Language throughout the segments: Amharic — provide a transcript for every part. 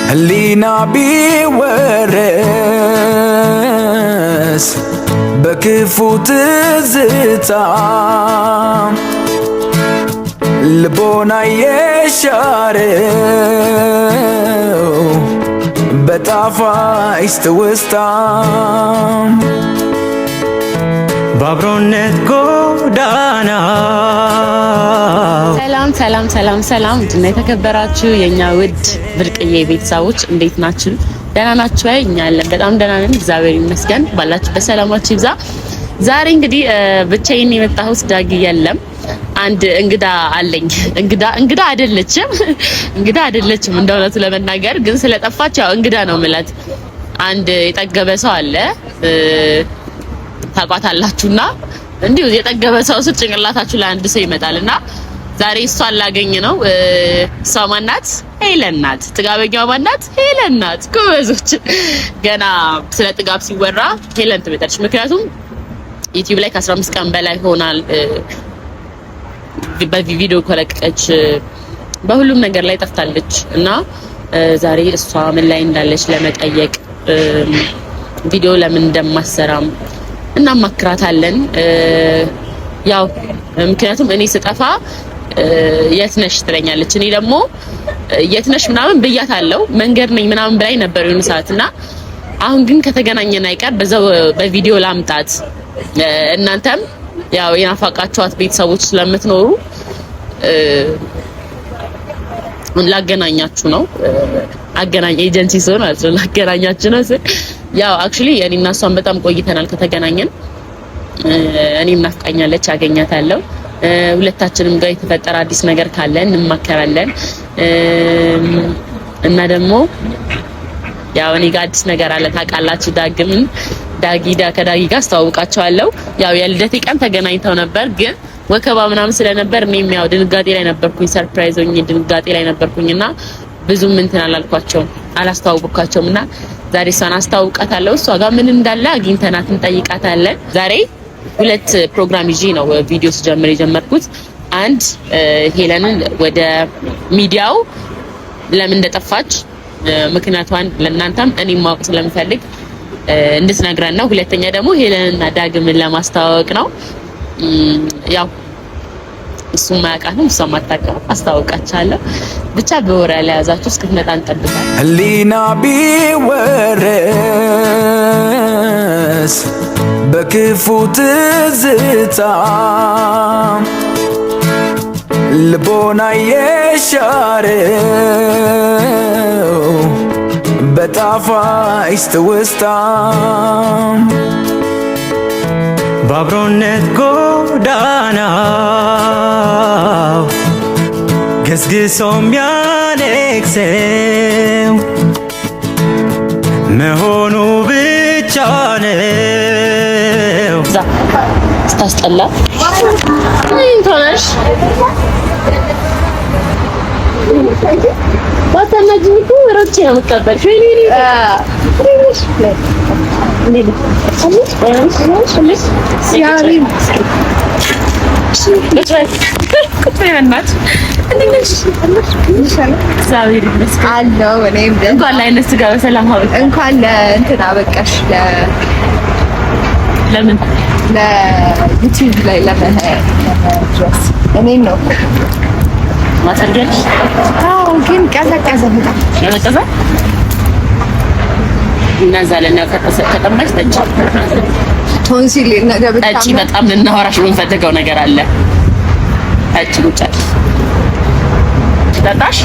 ህሊና ቢወረስ በክፉ ትዝታ ልቦና የሻረው በጣፋጭ ትውስታ በአብሮነት ጎዳና። ሰላም ሰላም ሰላም ሰላም እና የተከበራችሁ የኛ ውድ ብርቅዬ ቤተሰቦች እንዴት ናችሁ? ደህና ናችሁ ወይ? እኛ አለን በጣም ደህና ነን፣ እግዚአብሔር ይመስገን። ባላችሁበት ሰላማችሁ ይብዛ። ዛሬ እንግዲህ ብቻዬን የመጣሁት ዳጊ የለም። አንድ እንግዳ አለኝ። እንግዳ አይደለችም እንደውነቱ ለመናገር ግን ስለጠፋች ያው እንግዳ ነው የምላት። አንድ የጠገበ ሰው አለ ታቋታላችሁና እንዲሁ የጠገበ ሰው ስር ጭንቅላታችሁ ላይ አንድ ሰው ይመጣልና ዛሬ እሷን ላገኝ ነው። እሷ ማናት? ሄለን ናት። ጥጋበኛዋ ማናት? ሄለን ናት። ጎበዞች ገና ስለ ጥጋብ ሲወራ ሄለን ትመጣለች። ምክንያቱም ዩቲዩብ ላይ ከ15 ቀን በላይ ሆናል በቪዲዮ ከለቀቀች፣ በሁሉም ነገር ላይ ጠፍታለች እና ዛሬ እሷ ምን ላይ እንዳለች ለመጠየቅ ቪዲዮ ለምን እንደማሰራም እናማክራታለን። ያው ምክንያቱም እኔ ስጠፋ የት ነሽ ትለኛለች። እኔ ደግሞ የት ነሽ ምናምን ብያታለሁ። መንገድ ነኝ ምናምን ብላኝ ነበር የሆነ ሰዓት እና አሁን ግን ከተገናኘን አይቀር በዛው በቪዲዮ ላምጣት። እናንተም ያው የናፋቃችኋት ቤተሰቦች ስለምትኖሩ ላገናኛችሁ ነው። አገናኝ ኤጀንሲ ሰው ማለት ነው። ላገናኛችሁ ነው። ያው አክቹሊ እኔና እሷን በጣም ቆይተናል ከተገናኘን። እኔም ናፍቃኛለች፣ አገኛታለሁ። ሁለታችንም ጋር የተፈጠረ አዲስ ነገር ካለ እንማከራለን እና ደግሞ ያው እኔ ጋር አዲስ ነገር አለ ታውቃላችሁ። ከዳጊ ጋር አስተዋውቃቸዋለሁ። ያው የልደቴ ቀን ተገናኝተው ነበር ግን ወከባ ምናምን ስለነበር እኔም ያው ድንጋጤ ላይ ነበርኩኝ። ሰርፕራይዝ ሆኜ ድንጋጤ ላይ ነበርኩኝና ብዙም እንትን አላስተዋውቃቸውም እና ዛሬ እሷን አስተዋውቃታለሁ። እሷ ጋር ምን እንዳለ አግኝተናት እንጠይቃታለን። ዛሬ ሁለት ፕሮግራም ይዤ ነው ቪዲዮ ስጀምር የጀመርኩት። አንድ ሄለንን ወደ ሚዲያው ለምን እንደጠፋች ምክንያቷን ለእናንተም እኔም ማወቅ ስለምፈልግ እንድትነግረን ነው። ሁለተኛ ደግሞ ሄለንና ዳግምን ለማስተዋወቅ ነው። ያው እሱም ማያውቃትም እሷም አታውቅም፣ አስተዋውቃችኋለሁ። ብቻ በወሬ ላይ ያዛችሁ እስክትመጣ እንጠብቃለን። ህሊና ቢወረስ በክፉ ትዝታ ልቦና የሻረው በጣፋጭ ትውስታ በአብሮነት ጎዳና ገስግሶ የሚያነግሰው መሆኑ ብቻ ነው። ስታስጠላ እንቶነሽ ባታናጅኒኩ ሮቼ ነው የምትቀበልሽ ወይ እንኳን ለእንትን አበቃሽ። ለምን ለዩቲዩብ ላይ ለመድረስ እኔን ነው ማሰርገሽ? አዎ፣ ግን ቀዘቀዘ በጣም ቀዘቀዘ እና ዛለና ከተቀመጭ ቶንሲል ነገር ጠጪ። በጣም ልናወራሽ የምንፈልገው ነገር አለ። ጠጪ ቁጭ ጠጣሽ።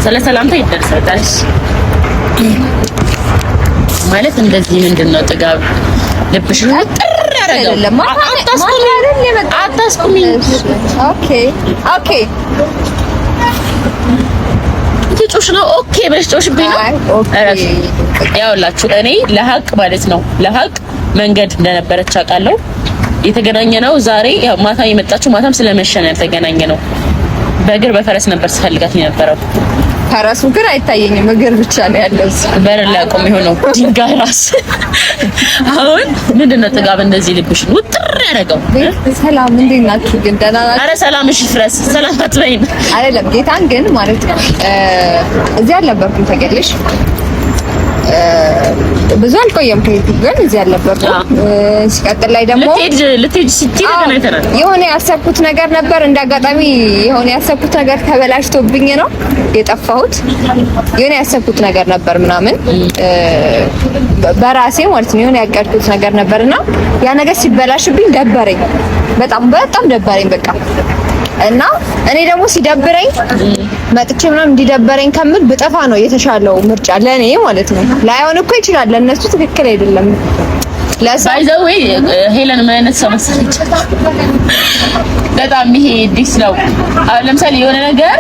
ስለ ሰላምታ ይደርሳል ማለት እንደዚህ ምንድነው ጥጋብ ልብሽን ጥር ያደረገው? አታስቁሚ። ኦኬ ትጮሽ ነው። ኦኬ ብለሽ ጮሽብኝ ነው። ያውላችሁ እኔ ለሀቅ ማለት ነው ለሀቅ መንገድ እንደነበረች አውቃለሁ። የተገናኘ ነው ዛሬ ያው ማታ የመጣችው ማታም ስለመሸ ነው ያልተገናኘ ነው። በእግር በፈረስ ነበር ስፈልጋት የነበረው። ፈረሱ ግን አይታየኝም፣ እግር ብቻ ነው ያለው። በር ላይ ቆም የሆነው ድንጋይ ራስ። አሁን ምንድነው ጥጋብ እንደዚህ ልብሽን ውጥር ያደረገው? ሰላም እንዴት ናችሁ? ግን ደህና ናችሁ? ኧረ ሰላምሽ ይፍረስ። ሰላም አትበይም አይደለም ጌታን ግን ማለት ነው እዚህ አልነበርኩም ታውቂያለሽ። ብዙ አልቆየም ከዩቲዩብ ግን እዚህ አልነበርኩም። ሲቀጥል ላይ ደግሞ ልትሄጂ ስትይ ተገናኝተናል። የሆነ ያሰብኩት ነገር ነበር እንዳጋጣሚ የሆነ ያሰብኩት ነገር ተበላሽቶብኝ ነው የጠፋሁት። የሆነ ያሰብኩት ነገር ነበር ምናምን በራሴ ማለት ነው የሆነ ያቀድኩት ነገር ነበርና ያ ነገር ሲበላሽብኝ ደበረኝ። በጣም ደበረኝ በቃ። እና እኔ ደግሞ ሲደብረኝ መጥቼ ምናምን እንዲደበረኝ ከምል ብጠፋ ነው የተሻለው ምርጫ ለኔ ማለት ነው። ላይሆን እኮ ይችላል ለነሱ ትክክል አይደለም። ባይዘው ሄለን ምን አይነት ሰው መሰለች? በጣም ይሄ ዲስ ነው። ለምሳሌ የሆነ ነገር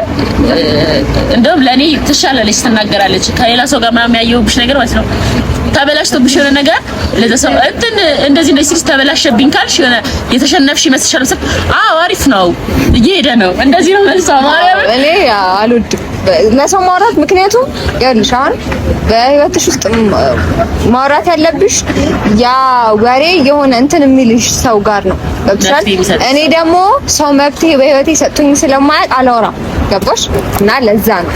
እንደውም ለኔ ትሻላለች ትናገራለች። ከሌላ ሰው ጋር ምናምን ያየሁብሽ ነገር ማለት ነው ተበላሽቶብሽ የሆነ ነገር ለዛ ሰው እንደዚህ ሲስ ተበላሽብኝ ካልሽ የሆነ የተሸነፍሽ ይመስልሻል መሰል። አዎ አሪፍ ነው እየሄደ ነው እንደዚህ ነው መልሷ። ማርያም እኔ አልወድም ለሰው ማውራት። ምክንያቱም ይኸውልሽ አሁን በህይወትሽ ውስጥ ማውራት ያለብሽ ያ ወሬ የሆነ እንትን የሚልሽ ሰው ጋር ነው ገብቶሻል። እኔ ደግሞ ሰው መብቴ በህይወቴ ሰጥቶኝ ስለማያውቅ አላወራም ገባሽ። እና ለዛ ነው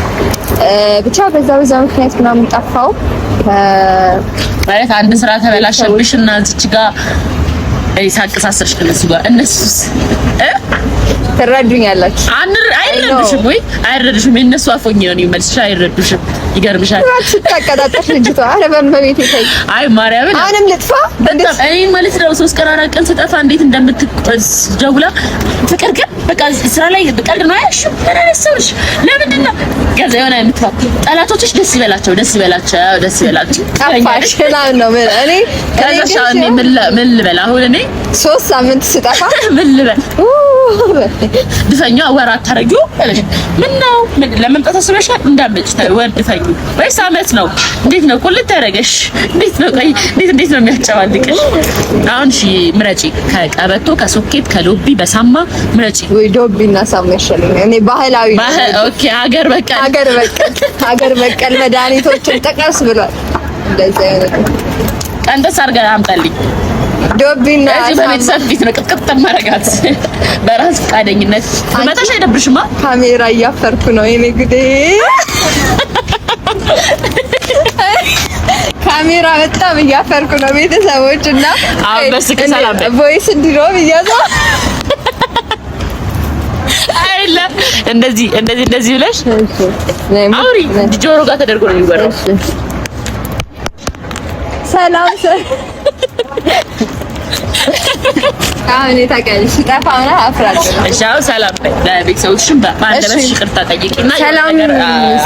ብቻ በዛ ምክንያት ምናምን ጠፋው ማለት አንድ ስራ ተበላሸብሽና እዚች ጋር ሳቅሳሰርሽ ከነሱ ጋር እነሱስ ትረዱኛላችሁ? አይረዱሽም ወይ? አይረዱሽም። የእነሱ አፎኝ ነው የሚመስልሽ? አይረዱሽም። ይገርምሻል። ታቀጣጣሽ ልጅቷ። ኧረ በመቤቴ ተይ። አይ ማርያምን አሁንም ልጥፋ በጣም እኔ ማለት ነው 3 ቀን 4 ቀን ስጠፋ እንዴት እንደምትቆዝ ደውላ ፍቅር ግን በቃ ስራ ላይ ቀልድ ነው ያልሽው ተነስተሽ ለምንድን ነው ገዛ የሆነ የምትፋት ጠላቶችሽ ደስ ይበላቸው ጠፋሽ ነው እኔ ከዛሻው ምን ልበል አሁን እኔ 3 ሳምንት ስጠፋ ምን ልበል ድፈኛ ወራት ታረጊው ምን ነው ለመምጣት አስበሻል? እንዳመጭ ወርድፈኝ ወይስ አመት ነው? እንዴት ነው ቁልት ታረገሽ? እንዴት ነው እንዴት ነው የሚያጨባልቅሽ? አሁን እሺ ምረጪ፣ ከቀበቶ ከሶኬት ከሎቢ በሳማ ምረጪ። ወይ ዶቢና ሳማ ይሻለኝ። እኔ ባህላዊ ኦኬ ሀገር በቀል መድኃኒቶችን ጥቀስ ብሏል። እንደዚህ አይነት ቀንደስ አድርገህ አምጣልኝ። ዶቢና እዚህ በቤተሰብ ፊት ነው ቅጥቅጥ ማረጋት በራስ ፈቃደኝነት። መጣሽ አይደብርሽማ? ካሜራ እያፈርኩ ነው የኔ ጉዴ። ካሜራ በጣም እያፈርኩ ነው ቤተሰቦች እና አሁን በስልክ ሰላም ቮይስ እንዲሮም እያዛ አይላ እንደዚህ ብለሽ አውሪ። ጆሮ ጋር ተደርጎ ነው የሚወራው። ሰላም አሁን ታውቂያለሽ ጠፋና አፍራለሁ። እሺ አሁን ሰላም ለቤተሰቦችሽም በማለበሽ ይቅርታ ጠይቂና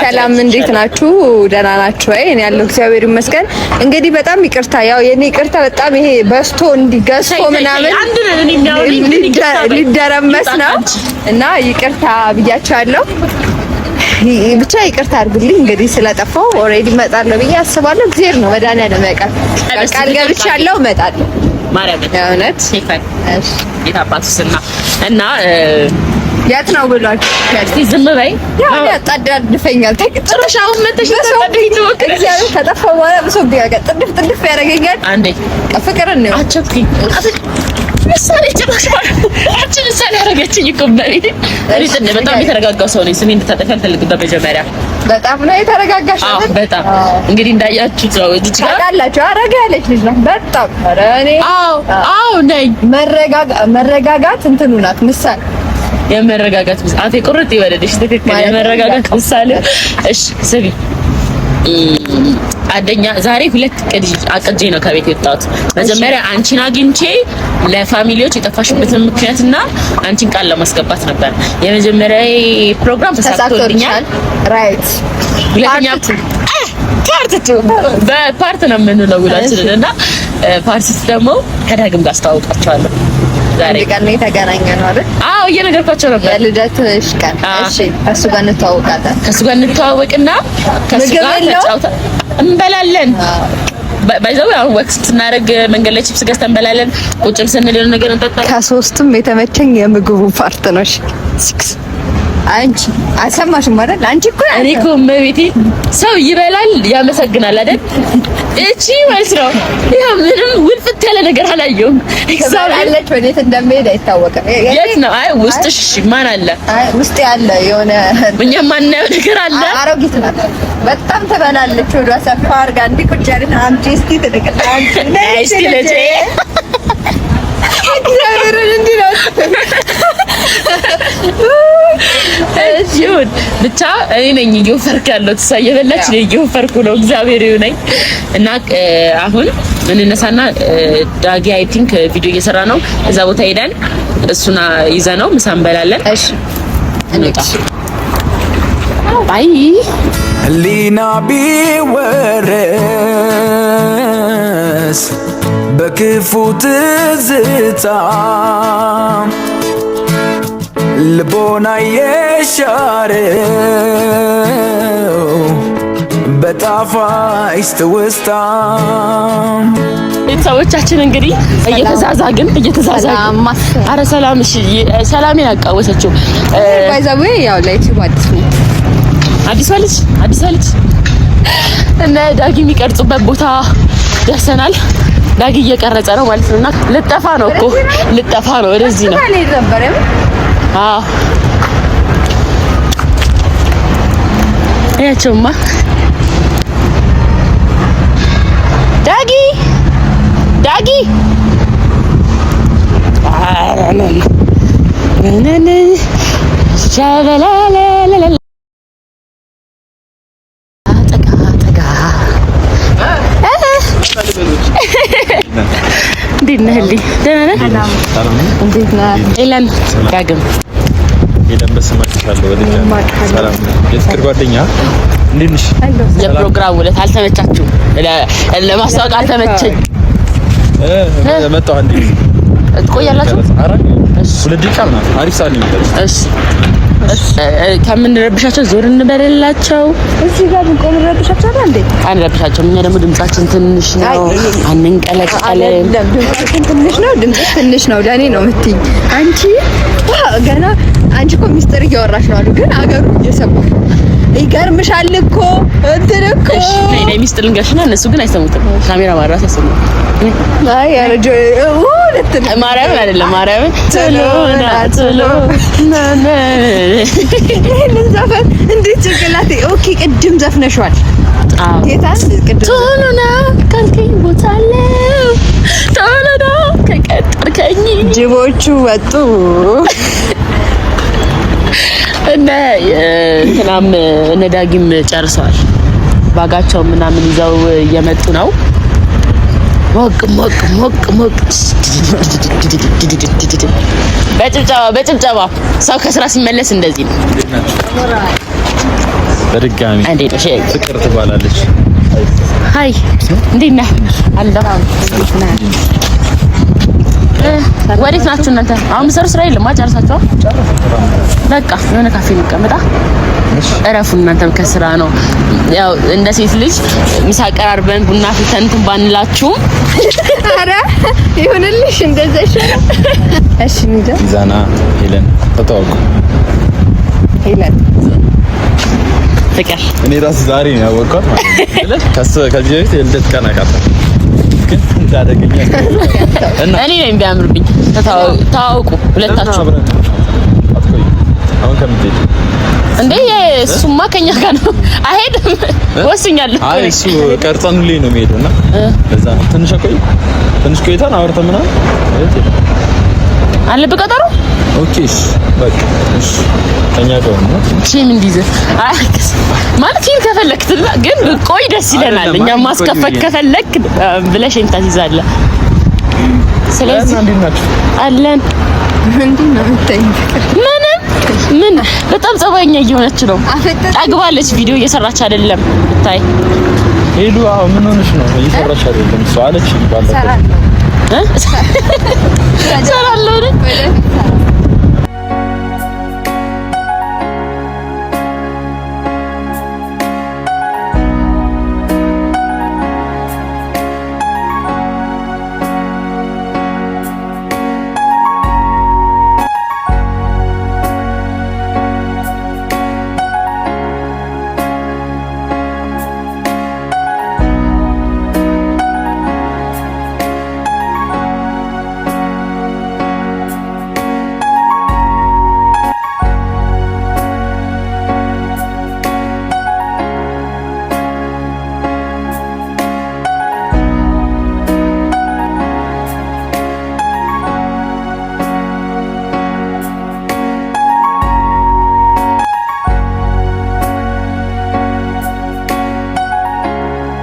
ሰላም እንዴት ናችሁ? ደህና ናችሁ ወይ? እኔ ያለው እግዚአብሔር ይመስገን። እንግዲህ በጣም ይቅርታ ያው የኔ ይቅርታ በጣም ይሄ በስቶ እንዲገዝቶ ምናምን ሊደረመስ ነው እና ይቅርታ ብያቸዋለሁ። ብቻ ይቅርታ አድርጉልኝ እንግዲህ ስለጠፋው። ኦሬዲ እመጣለሁ ብዬ አስባለሁ። እግዚአብሔር ነው መድኃኒዓለም ያውቃል። ቃል ገብቻለሁ እመጣለሁ። ማርያም እውነት ሲፈል የታባቱስና እና የት ነው ብሏችሁ እስቲ ዝም በይ። ያው ያጣዳድፈኛል። ተቅጥረሻው መተሽ ተጠብቂኝ ነው እግዚአብሔር ከጠፋው በኋላ ብሶብኝ ያቀ ጥድፍ ያደርገኛል። አንዴ ፍቅርን ነው አቸኩኝ ምሳሌ ጭራሻል አንቺ ምሳሌ ያደረገችኝ እኮ በቤት እኔ በጣም የተረጋጋው ሰው ነኝ። ስሜ እንድታጠፊ አልፈልግም። በመጀመሪያ በጣም ነው የተረጋጋሽ አይደል? በጣም እንግዲህ እንዳያችሁት ነው እዚህ ጋር ታውቃላችሁ። አረጋ ያለች ልጅ ናት በጣም ኧረ እኔ አዎ ነኝ። መረጋጋት እንትኑ ናት ምሳሌ የመረጋጋት አፌ ቁርጥ ይበለልሽ። ትክክል የመረጋጋት ምሳሌ። እሺ ስሚ አደኛ ዛሬ 2 አቅጄ ነው ከቤት የወጣሁት። መጀመሪያ አንቺን አግኝቼ ለፋሚሊዎች የጠፋሽበትን ምክንያትና አንቺን ቃል ለማስገባት ነበር። የመጀመሪያ ፕሮግራም ተሳክቶልኛል። ራይት ሁለተኛ በፓርት ነው የምንለው ውላችንን እና ፓርት ደግሞ ከዳግም ጋር አስተዋውቃቸዋለሁ። ዛሬ ቀን ነው የተገናኘነው አይደል? አዎ እየነገርኳቸው ነበር። የልደትሽ ቀን እሺ። ከሱ ጋር እንተዋወቃለን። ከሱ ጋር እንተዋወቅና ከሱ ጋር ተጫውታ እንበላለን። ባይዘው አሁን ወክስ ስናደርግ መንገድ ላይ ቺፕስ ገዝተን እንበላለን። ቁጭም ስንል የሆነ ነገር እንጠጣለን። ከሶስቱም የተመቸኝ የምግቡ ፓርት ነው። እሺ አንቺ አልሰማሽም አይደል? አንቺ እኮ እኔ እኮ መቤቴ ሰው ይበላል ያመሰግናል አይደል? እቺ ማለት ነው ያው ምንም ውልፍት ያለ ነገር አላየሁም። አለች ወዴት እንደምሄድ አይታወቅም። የት ነው? አይ ውስጥሽ ማን አለ? አይ ውስጥ ያለ የሆነ እኛ ማናየው ነገር አለ። አሮጊት ናት። በጣም ትበላለች። ወዷ ሰፋ አድርጋ እንዲህ ቁጭ ያለች አንቺ እስቲ ትልቅልኝ እስቲ ልጄ እግዚአብሔርን እንዲህ ነው። እሺውን ብቻ እኔ ነኝ እየወፈርኩ ያለሁት። እሷ እየበላች እኔ እየወፈርኩ ነው። እግዚአብሔር ይሁነኝ እና አሁን እንነሳና ዳጊ አይ ቲንክ ቪዲዮ እየሰራ ነው። እዛ ቦታ ሄደን እሱና ይዘነው ምሳ እንበላለን። እሺ እንውጣ። ባይ ህሊና ቢወረስ በክፉ ትዝታ ልቦና የሻረው በጣፋጭ ትውስታ ቤተሰቦቻችን እንግዲህ እየተዛዛግን አረ ሰላም እሺ ሰላሜን አቃወሰችው ባይዛዌ ያው ላይቲው አዲስ ልጅ እና ዳጊ የሚቀርጹበት ቦታ ደርሰናል። ዳጊ እየቀረጸ ነው ማለት ነውና ልጠፋ ነው ወደዚህ ነው። አዎ ያቸውማ ዳጊ እንዴት ነህ? ደህና ነህ? እንዴት ነህ? ኤለን ዳግም በስማችኋለሁ። ሰላም የፍቅር ጓደኛ እንዴት ነሽ? የፕሮግራሙ ዕለት አልተመቻችሁም? ለማስታወቅ አልተመቸኝ። መጣሁ። እንዴ ትቆያላችሁ? ኧረ ሁለት ደቂቃ ምናምን አሪፍ ሰዓት ነው። እሺ ከምንረብሻቸው ዞር እንበልላቸው። እዚህ ጋር ብንቆም እንረብሻቸው አይደል እንዴ? አንረብሻቸውም። እኛ ደግሞ ድምጻችን ትንሽ ነው፣ አንንቀለቀልም። ድምጻችን ትንሽ ነው ለኔ ነው የምትይኝ አንቺ። ገና አንቺ እኮ ሚስጥር እያወራሽ ነው አሉ፣ ግን አገሩ እየሰማ ይገርምሻል እኮ እንትን እኮ። እሺ ነይ ሚስጥር ልንገርሽና እነሱ ግን አይሰሙትም። ካሜራ ማራስ ያሰሙ። አይ ያረጀ ማርያም አይደለም ማርያም ቶሎና ይሄንን ዘፈን እንዴት ጭንቅላቴ። ኦኬ ቅድም ዘፍነሽዋል። አዎ ጌታን ቅድም ቶሎና ካልከኝ ቦታለው ቶሎና ከቀጠርከኝ ጅቦቹ ወጡ እና እንትናም እነ ዳጊም ጨርሰዋል። ባጋቸው ምናምን ይዘው እየመጡ ነው። ሞቅ በጭብጨባ ሰው ከስራ ሲመለስ እንደዚህ ነው። በድጋሚ ፍቅር ትባላለች። ሃይ እንዴት ነህ? አለሁ። ወዴት ናችሁ እናንተ? አሁን ሰሩ ስራ የለም ጨርሳችኋል? በቃ የሆነ ካፌ እንቀመጣ። እረፉ እናንተም ከስራ ነው። ያው እንደ ሴት ልጅ ምሳ ቀራርበን ቡና ፍልተን እንትን ባንላችሁም ኧረ ይሁንልሽ እንደዛ ይሻላል። እሺ ሚዛ ዛና ሄለን ተተዋወቁ። ሄለን ፍቅር እኔ ራስ ዛሬ ነው ያወቅኳት ማለት ነው። ከዚህ በፊት የልደት ቀን አውቃለሁ ግን እንዳደገኛ እና እኔ ነኝ ቢያምርብኝ። ተዋወቁ ሁለታችሁ። አሁን ከምትሄጂ እንዴ እሱማ ከኛ ጋር ነው አይሄድም። ወስኛለሁ። አይ እሱ ቀርጸን ሁሌ ነው የሚሄደው እና ለዛ ነው ትንሽ ቆይተን አውርተን ምናምን አለብህ ቀጠሮ። ኦኬ በቃ እሺ ከኛ ጋር ነው ቺም እንዲዘ አክስ ማለት ይሄን ከፈለክትና ግን ቆይ ደስ ይለናል። እኛ ማስከፈት ከፈለክ ብለሽ እንታዝዛለህ። ስለዚህ አለን ምንድን ነው የምትይኝ? ምን በጣም ጸባይኛ እየሆነች ነው። ጠግባለች። ቪዲዮ እየሰራች አይደለም ብታይ ሄሉ። አዎ ምን ሆነሽ ነው? እየሰራች አይደለም እሷ አለች ይባላል። ሰራለሁ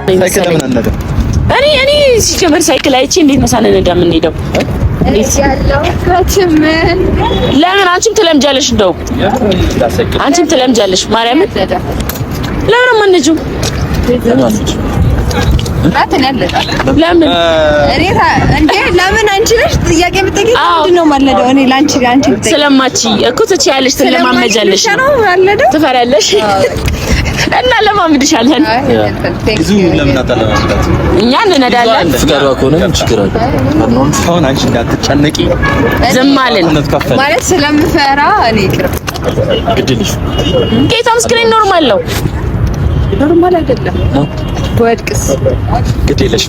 ሳይክል ለምን አነዳ? እኔ ሲጀመር ሳይክል አይቼ እንዴት ነው ሳልነዳ የምንሄደው? ለምን አንቺም ትለምጃለሽ? እንደው አንቺም ትለምጃለሽ። ማርያምን ለምን ማንጁ ለምን አንቺ ነሽ ጥያቄ የምትጠይቂው? ምንድነው ማለደው? እኔ ላንቺ ስለማቺ እኮ ትችያለሽ፣ ትለማመጃለሽ፣ ትፈራለሽ እና ለማምድሻለን። ብዙ ለምን አታለማምዳት? እኛ እንነዳለን። ፍቃዷ ከሆነ ምን ችግር አለ? አሁን አንቺ እንዳትጨነቂ ዝም አለን ማለት ስለምፈራ እኔ ቅርብ ግድልሽ ጌታ ምስክሬን ኖርማል ነው። ኖርማል አይደለም። ወድቅስ ግድልሽ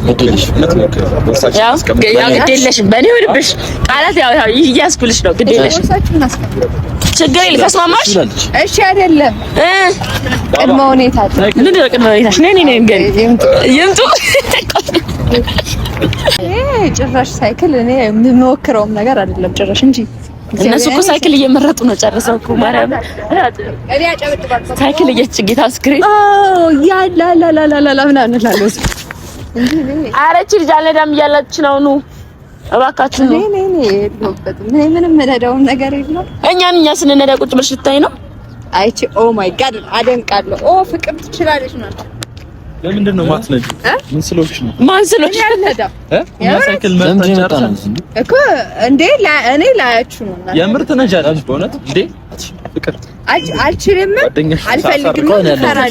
ያው ግድልሽ በእኔ ወድብሽ ቃላት ያው እያስኩልሽ ነው። ግድልሽ ችግር የለም። ተስማማሽ? እሺ አይደለም ቅድመ ሁኔታ ምንድን ነው ቅድመ ሁኔታሽ? ነይ ይምጡ። ጭራሽ ሳይክል እኔ የምሞክረውም ነገር አይደለም ጭራሽ እንጂ እነሱ እኮ ሳይክል እየመረጡ ነው ጨርሰው እኮ ማርያም እኔ አጨብጭባለሁ። ሳይክል እየጭጌታ ስክሪን ያላላላላላ ምናምን እላለሁ። ኧረ እቺ ልጅ አልነዳም እያላች ነው። ኑ እባካችሁ ነው። እኔ ምንም የምነዳውም ነገር የለም። እኛ ስንነዳ ቁጭ ብለሽ ልታይ ነው። አይቼ ኦ ማይ ጋድ አደንቃለሁ። ኦ ፍቅር ትችላለች ነው። ለምንድን ነው ማትነጂ? ምን ስለሆንሽ ነው? ማን ስለሆንሽ አልነዳም? ሳይክል መጣ እኮ እንዴ እኔ ላያችሁ ነው። የምር ትነጃለሽ በእውነት እንዴ? ፍቅር አልችልም፣ አልፈልግም።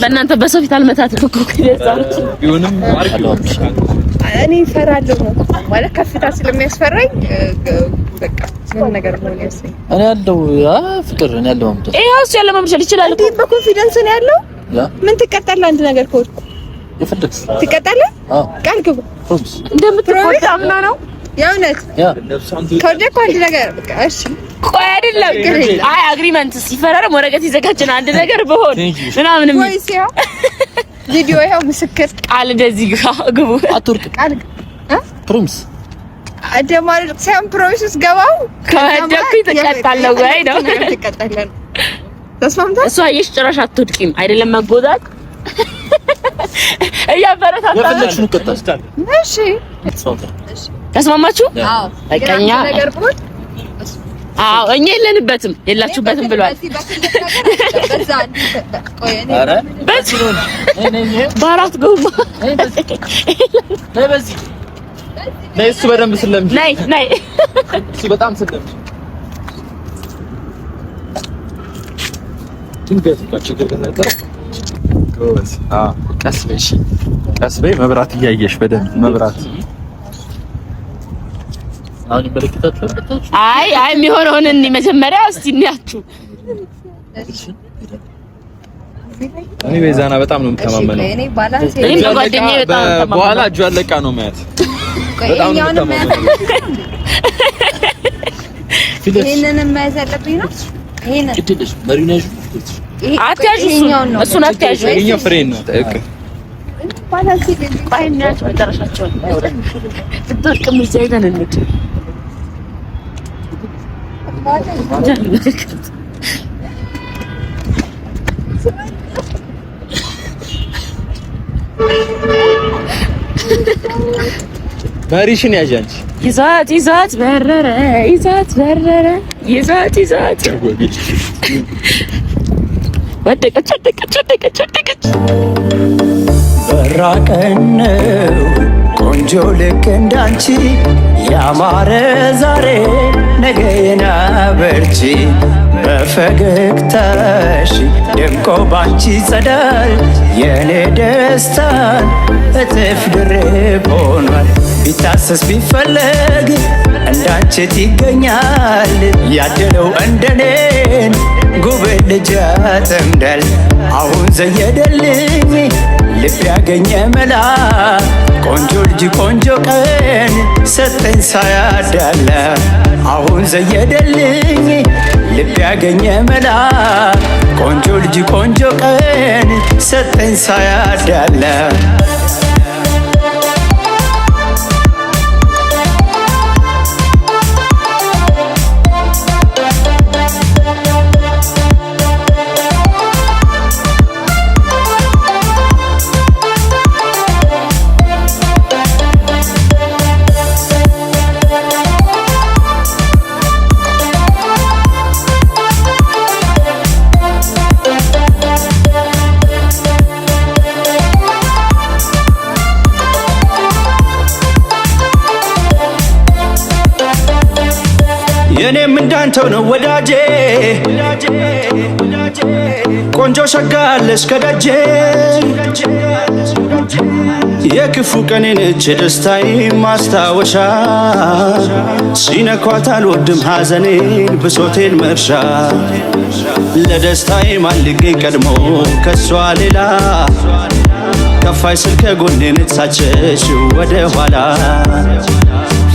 በእናንተ በሰው ፊት አልመታትም እኮ ይሁንም እኔ እፈራለሁ ማለት ከፍታ ስለሚያስፈራኝ በቃ ምን ነገር ነው ያሰኝ። እኔ ያለው ፍቅር እኔ ያለው አምጣ ይሄውስ ያለ ማምሸል ይችላል እንዴ? በኮንፊደንስ ነው ያለው። ምን ትቀጣለህ? አንድ ነገር ከወድኩ የፈለግሽ ትቀጣለህ? ቃል ግቡ እንደምትቆጣ ምና ነው የእውነት ከወደድኩ አንድ ነገር በቃ እሺ። ቆይ አይደለም አይ አግሪመንት ሲፈራረም ወረቀት ይዘጋጅና አንድ ነገር በሆን ምናምን ወይ ሲያ ቪዲዮ ይሄው ምስክር ቃል እንደዚህ ግቡ አትወርቅ ቃል ፕሮሚስ አደማሪ ሳም ፕሮሚስ ገባው ከወደድኩ ተቀጣለው ወይ ነው ተቀጣለን። ተስማምታ እሷ አየሽ ጭራሽ አትወድቂም አይደለም መጎዳት እያበረታታ የፈለግሽውን ቀጣስታል። እሺ ተስማማችሁ? አዎ በቃኛ ነገር ቦት አዎ እኛ የለንበትም የላችሁበትም ብሏል። አረ በአራት ጎማ በዚህ ነይ እሱ በደንብ ስለምሽ ነይ እሱ በጣም ስለምሽ ችግር ከነገር ቀስ በይ እሺ፣ ቀስ በይ። መብራት እያየሽ በደንብ መብራት አሁን ይበረከታችሁ። አይ የሚሆነውን እንይ መጀመሪያ እስቲ እንያችሁ። እኔ በዛና በጣም ነው የምተማመነው። እኔ ባላንስ እኔ በጓደኛዬ በጣም ተማመነው። በኋላ እጇ አለቃ ነው ማያት በጣም ነው የምተማመነው። ይሄንን ማያዝ አለብኝ ነው። ይሄንን ግድልሽ መሪው ነሽ አትያዡ እሱን አትያዡ። ይሄኛው ፍሬን ነው ጠቅ ባላንስ ባይናችሁ መጨረሻቸው ትጥቅም ዘይደን እንት መሪሽን ያዥ አንቺ ይዛት በረረ ወደቀች በራቀነው ቆንጆ ልክ እንዳንቺ ያማረ ዛሬ ነገ የናበርቺ በፈገግታሽ ደምቆ ባንቺ ጸዳል የኔ ደስታን እጥፍ ድርብ ሆኗል። ቢታሰስ ቢፈለግ እንዳንቺት ይገኛል ያደለው እንደኔን ጉብል ልጅ ያጠምዳል። አሁን ዘየደልኝ ልብ ያገኘ መላ ቆንጆ ልጅ ቆንጆ ቀን ሰጠኝ ሳያዳላ። አሁን ዘየደልኝ ልብ ያገኘ መላ ቆንጆ ልጅ ቆንጆ ቀን ሰጠኝ ሳያዳላ። እንዳንተው ነው ወዳጄ ቆንጆ ሸጋለሽ ከደጄ የክፉ ቀኔን እጅ ደስታዬ ማስታወሻ ሲነኳት አልወድም ሐዘኔን ብሶቴን መርሻ ለደስታዬ ማልገኝ ቀድሞ ከሷ ሌላ ከፋይ ስል ከጎኔን የተሳቸሽ ወደ ኋላ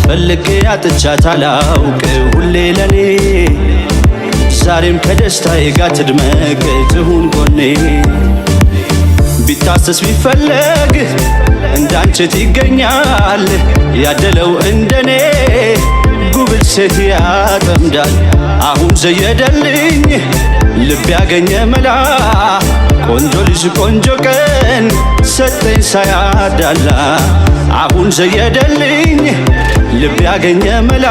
ፈልጌ አጥቻት አላውቅ ሁሌ ለኔ ዛሬም ከደስታዬ ጋር ትድመቅ ትሁን ጎኔ ቢታሰስ ቢፈለግ እንዳንቺት ይገኛል ያደለው እንደኔ ጉብል ሴት ያጠምዳል አሁን ዘየደልኝ ልብ ያገኘ መላ ቆንጆ ልጅ ቆንጆ ቀን ሰጠኝ ሳያዳላ አሁን ዘየደልኝ ልብ ያገኘ መላ